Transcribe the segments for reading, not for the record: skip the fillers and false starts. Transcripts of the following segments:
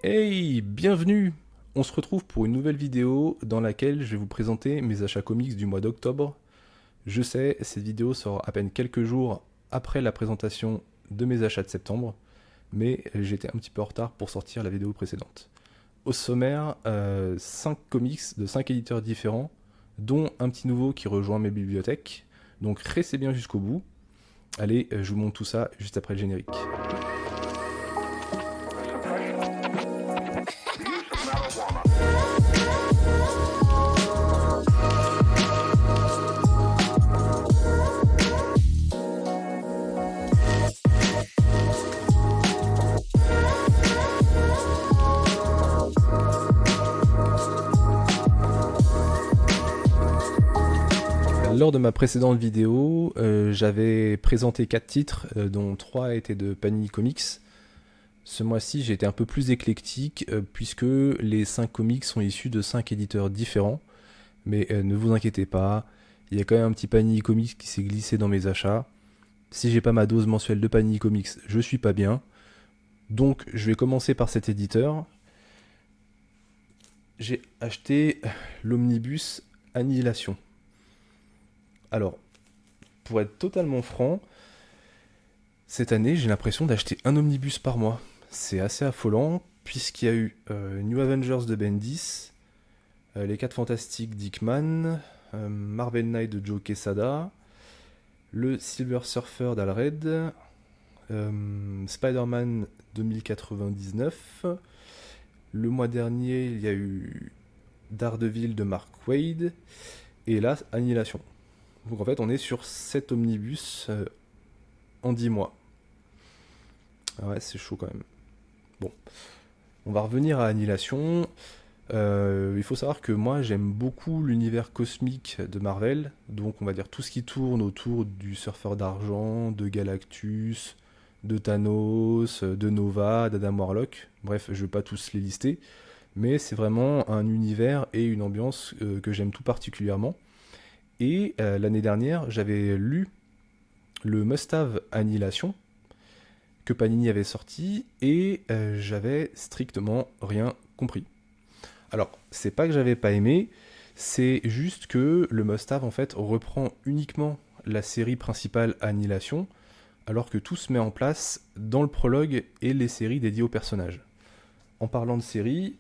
Hey, bienvenue! On se retrouve pour une nouvelle vidéo dans laquelle je vais vous présenter mes achats comics du mois d'octobre. Je sais, cette vidéo sort à peine quelques jours après la présentation de mes achats de septembre, mais j'étais un petit peu en retard pour sortir la vidéo précédente. Au sommaire, 5 comics de 5 éditeurs différents, dont un petit nouveau qui rejoint mes bibliothèques, donc restez bien jusqu'au bout. Allez, je vous montre tout ça juste après le générique. Lors de ma précédente vidéo, j'avais présenté 4 titres, dont 3 étaient de Panini Comics. Ce mois-ci, j'ai été un peu plus éclectique, puisque les 5 comics sont issus de 5 éditeurs différents. Mais ne vous inquiétez pas, il y a quand même un petit Panini Comics qui s'est glissé dans mes achats. Si j'ai pas ma dose mensuelle de Panini Comics, je suis pas bien. Donc je vais commencer par cet éditeur. J'ai acheté l'Omnibus Annihilation. Alors, pour être totalement franc, cette année, j'ai l'impression d'acheter un omnibus par mois. C'est assez affolant, puisqu'il y a eu New Avengers de Bendis, Les 4 Fantastiques d'Hickman, Marvel Knight de Joe Quesada, le Silver Surfer d'Alred, Spider-Man 2099. Le mois dernier, il y a eu Daredevil de Mark Waid, et là, Annihilation. Donc en fait, on est sur 7 omnibus en 10 mois. Ah ouais, c'est chaud quand même. Bon, on va revenir à Annihilation. Il faut savoir que moi, j'aime beaucoup l'univers cosmique de Marvel. Donc on va dire tout ce qui tourne autour du Surfeur d'Argent, de Galactus, de Thanos, de Nova, d'Adam Warlock. Bref, je ne vais pas tous les lister. Mais c'est vraiment un univers et une ambiance que j'aime tout particulièrement. Et l'année dernière, j'avais lu le Must-Have Annihilation que Panini avait sorti et j'avais strictement rien compris. Alors, c'est pas que j'avais pas aimé, c'est juste que le Must-Have en fait reprend uniquement la série principale Annihilation, alors que tout se met en place dans le prologue et les séries dédiées aux personnages. En parlant de séries,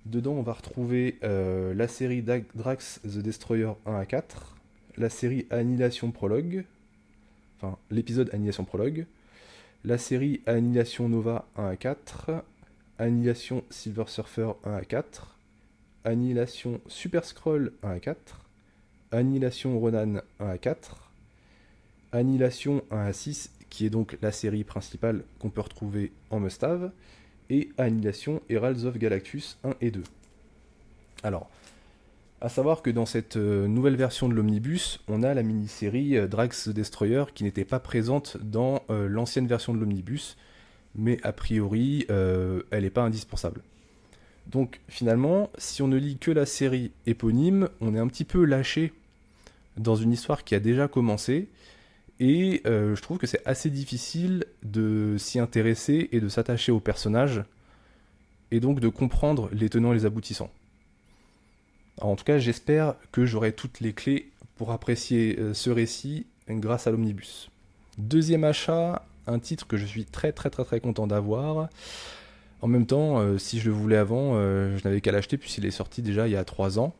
dedans on va retrouver la série Drax the Destroyer 1 à 4, la série Annihilation Prologue, enfin l'épisode Annihilation Prologue, la série Annihilation Nova 1 à 4, Annihilation Silver Surfer 1 à 4, Annihilation Super Scroll 1 à 4, Annihilation Ronan 1 à 4, Annihilation 1 à 6, qui est donc la série principale qu'on peut retrouver en Must-Have, et Annihilation Heralds of Galactus 1 et 2. Alors, à savoir que dans cette nouvelle version de l'Omnibus, on a la mini-série Drax the Destroyer qui n'était pas présente dans l'ancienne version de l'Omnibus, mais a priori, elle n'est pas indispensable. Donc finalement, si on ne lit que la série éponyme, on est un petit peu lâché dans une histoire qui a déjà commencé, et je trouve que c'est assez difficile de s'y intéresser et de s'attacher aux personnages, et donc de comprendre les tenants et les aboutissants. Alors, en tout cas, j'espère que j'aurai toutes les clés pour apprécier ce récit grâce à l'Omnibus. Deuxième achat, un titre que je suis très content d'avoir. En même temps, si je le voulais avant, je n'avais qu'à l'acheter puisqu'il est sorti déjà il y a 3 ans.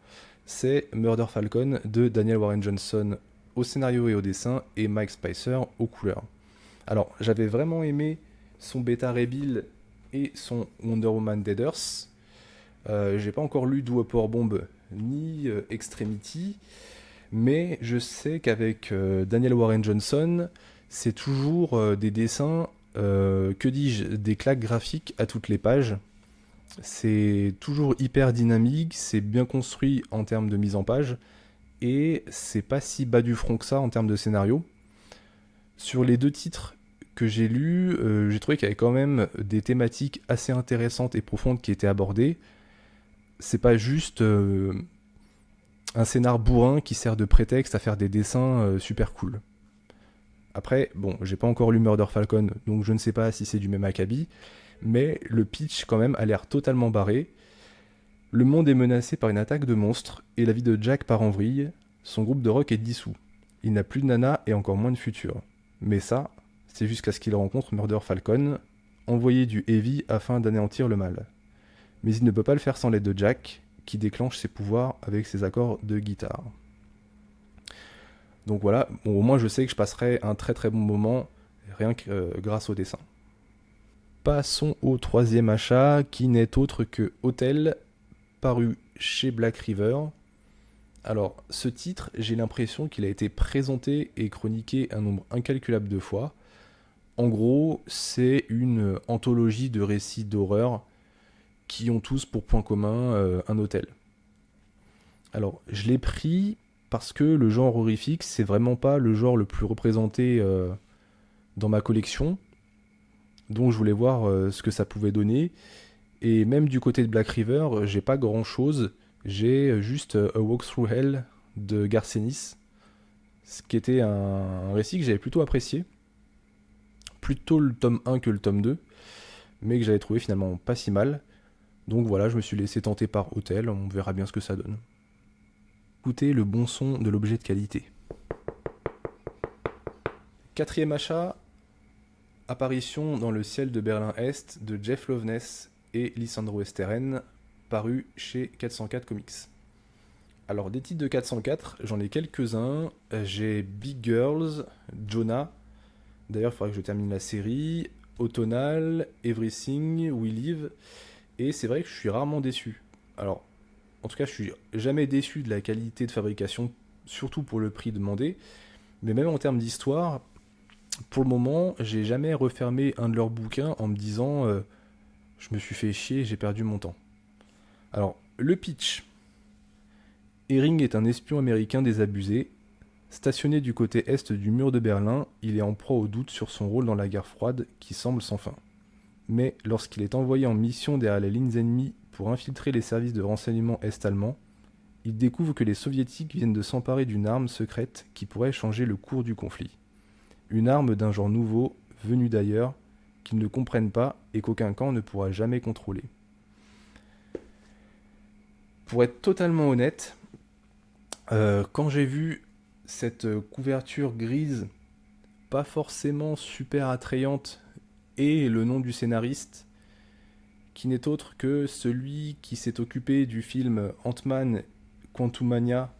C'est Murder Falcon de Daniel Warren Johnson au scénario et au dessin et Mike Spicer aux couleurs. Alors, j'avais vraiment aimé son Beta Rebuild et son Wonder Woman Dead Earth. J'ai pas encore lu Do Upper Bomb ni Extremity, mais je sais qu'avec Daniel Warren Johnson, c'est toujours des dessins, que dis-je, des claques graphiques à toutes les pages. C'est toujours hyper dynamique, c'est bien construit en termes de mise en page, et c'est pas si bas du front que ça en termes de scénario. Sur les 2 titres que j'ai lus, j'ai trouvé qu'il y avait quand même des thématiques assez intéressantes et profondes qui étaient abordées. C'est pas juste un scénar bourrin qui sert de prétexte à faire des dessins super cool. Après, bon, j'ai pas encore lu Murder Falcon, donc je ne sais pas si c'est du même acabit, mais le pitch quand même a l'air totalement barré. Le monde est menacé par une attaque de monstres et la vie de Jack part en vrille. Son groupe de rock est dissous. Il n'a plus de nana et encore moins de futur. Mais ça, c'est jusqu'à ce qu'il rencontre Murder Falcon, envoyé du Heavy afin d'anéantir le mal. Mais il ne peut pas le faire sans l'aide de Jack, qui déclenche ses pouvoirs avec ses accords de guitare. Donc voilà, bon, au moins je sais que je passerai un très très bon moment, rien que grâce au dessin. Passons au troisième achat, qui n'est autre que Hotel, paru chez Black River. Alors, ce titre, j'ai l'impression qu'il a été présenté et chroniqué un nombre incalculable de fois. En gros, c'est une anthologie de récits d'horreur qui ont tous pour point commun un hôtel. Alors, je l'ai pris parce que le genre horrifique, c'est vraiment pas le genre le plus représenté dans ma collection. Donc, je voulais voir ce que ça pouvait donner. Et même du côté de Black River, j'ai pas grand chose. J'ai juste A Walk Through Hell de Garcenis, ce qui était un récit que j'avais plutôt apprécié. Plutôt le tome 1 que le tome 2, mais que j'avais trouvé finalement pas si mal. Donc voilà, je me suis laissé tenter par Hotel, on verra bien ce que ça donne. Écoutez le bon son de l'objet de qualité. Quatrième achat, apparition dans le ciel de Berlin-Est de Jeff Loveness et Lisandro Esteren, paru chez 404 Comics. Alors des titres de 404, j'en ai quelques-uns. J'ai Big Girls, Jonah, d'ailleurs il faudrait que je termine la série, Autumnal, Everything, We Live, et c'est vrai que je suis rarement déçu. Alors, en tout cas je suis jamais déçu de la qualité de fabrication, surtout pour le prix demandé, mais même en termes d'histoire, pour le moment, j'ai jamais refermé un de leurs bouquins en me disant je me suis fait chier, j'ai perdu mon temps. Alors, le pitch. Herring est un espion américain désabusé. Stationné du côté est du mur de Berlin, il est en proie au doute sur son rôle dans la guerre froide qui semble sans fin. Mais lorsqu'il est envoyé en mission derrière les lignes ennemies pour infiltrer les services de renseignement est-allemands, il découvre que les soviétiques viennent de s'emparer d'une arme secrète qui pourrait changer le cours du conflit. Une arme d'un genre nouveau, venue d'ailleurs, qu'ils ne comprennent pas et qu'aucun camp ne pourra jamais contrôler. Pour être totalement honnête, quand j'ai vu cette couverture grise, pas forcément super attrayante, et le nom du scénariste, qui n'est autre que celui qui s'est occupé du film Ant-Man Quantumania,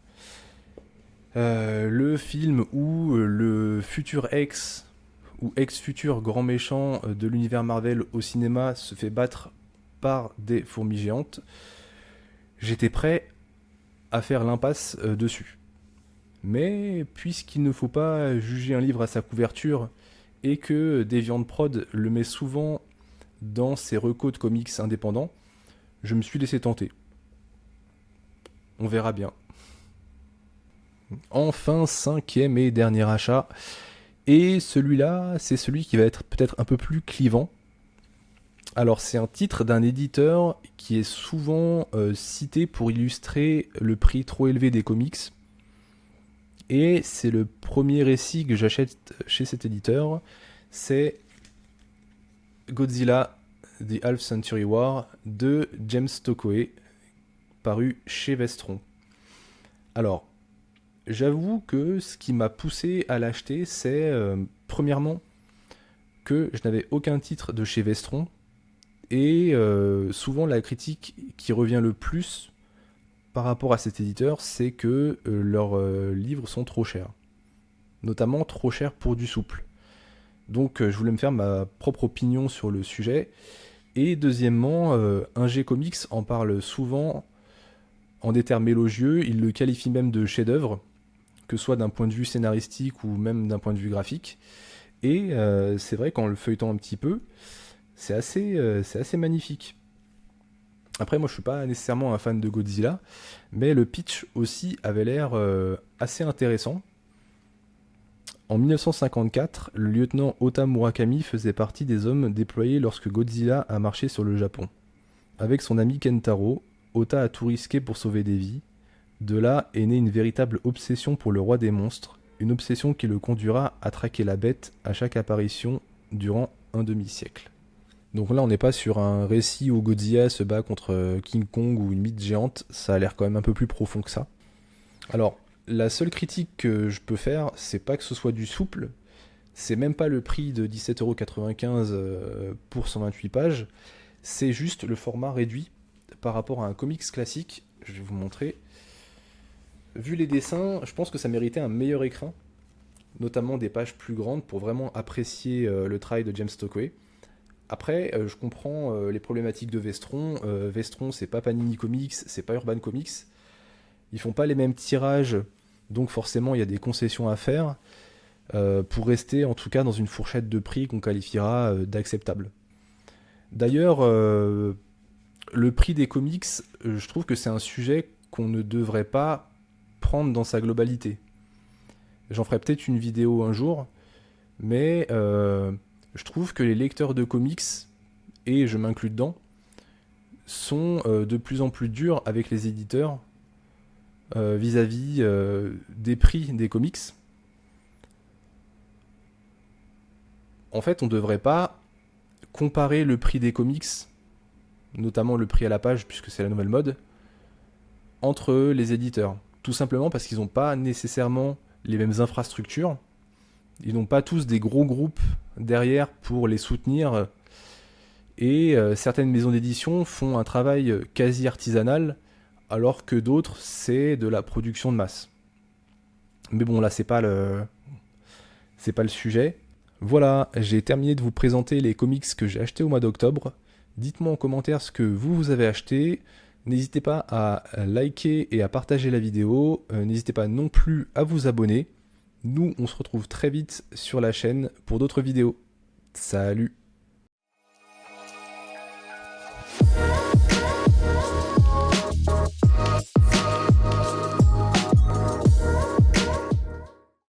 le film où le futur ex ou ex-futur grand méchant de l'univers Marvel au cinéma se fait battre par des fourmis géantes. J'étais prêt à faire l'impasse dessus. Mais puisqu'il ne faut pas juger un livre à sa couverture et que DeviantProd le met souvent dans ses recos de comics indépendants, je me suis laissé tenter. On verra bien. Enfin, cinquième et dernier achat. Et celui-là, c'est celui qui va être peut-être un peu plus clivant. Alors, c'est un titre d'un éditeur qui est souvent cité pour illustrer le prix trop élevé des comics. Et c'est le premier récit que j'achète chez cet éditeur. C'est Godzilla The Half Century War de James Tokoe, paru chez Vestron. Alors, j'avoue que ce qui m'a poussé à l'acheter, c'est premièrement que je n'avais aucun titre de chez Vestron. Et souvent la critique qui revient le plus par rapport à cet éditeur, c'est que leurs livres sont trop chers. Notamment trop chers pour du souple. Donc je voulais me faire ma propre opinion sur le sujet. Et deuxièmement, Ingé Comics en parle souvent en des termes élogieux. Il le qualifie même de chef-d'œuvre, que ce soit d'un point de vue scénaristique ou même d'un point de vue graphique. Et c'est vrai qu'en le feuilletant un petit peu, c'est assez magnifique. Après, moi, je suis pas nécessairement un fan de Godzilla, mais le pitch aussi avait l'air assez intéressant. En 1954, le lieutenant Ota Murakami faisait partie des hommes déployés lorsque Godzilla a marché sur le Japon. Avec son ami Kentaro, Ota a tout risqué pour sauver des vies. De là est née une véritable obsession pour le roi des monstres, une obsession qui le conduira à traquer la bête à chaque apparition durant un demi-siècle. Donc là, on n'est pas sur un récit où Godzilla se bat contre King Kong ou une mythe géante, ça a l'air quand même un peu plus profond que ça. Alors, la seule critique que je peux faire, c'est pas que ce soit du souple, c'est même pas le prix de 17,95€ pour 128 pages, c'est juste le format réduit par rapport à un comics classique. Je vais vous montrer. Vu les dessins, je pense que ça méritait un meilleur écrin, notamment des pages plus grandes pour vraiment apprécier le travail de James Stockway. Après, je comprends les problématiques de Vestron. Vestron, c'est pas Panini Comics, c'est pas Urban Comics. Ils font pas les mêmes tirages, donc forcément il y a des concessions à faire pour rester en tout cas dans une fourchette de prix qu'on qualifiera d'acceptable. D'ailleurs, le prix des comics, je trouve que c'est un sujet qu'on ne devrait pas prendre dans sa globalité. J'en ferai peut-être une vidéo un jour, mais je trouve que les lecteurs de comics, et je m'inclus dedans, sont de plus en plus durs avec les éditeurs vis-à-vis des prix des comics. En fait, on ne devrait pas comparer le prix des comics, notamment le prix à la page, puisque c'est la nouvelle mode, entre les éditeurs. Tout simplement parce qu'ils n'ont pas nécessairement les mêmes infrastructures. Ils n'ont pas tous des gros groupes derrière pour les soutenir. Et certaines maisons d'édition font un travail quasi artisanal, alors que d'autres, c'est de la production de masse. Mais bon, là, c'est pas le sujet. Voilà, j'ai terminé de vous présenter les comics que j'ai achetés au mois d'octobre. Dites-moi en commentaire ce que vous avez acheté. N'hésitez pas à liker et à partager la vidéo. N'hésitez pas non plus à vous abonner. Nous, on se retrouve très vite sur la chaîne pour d'autres vidéos. Salut!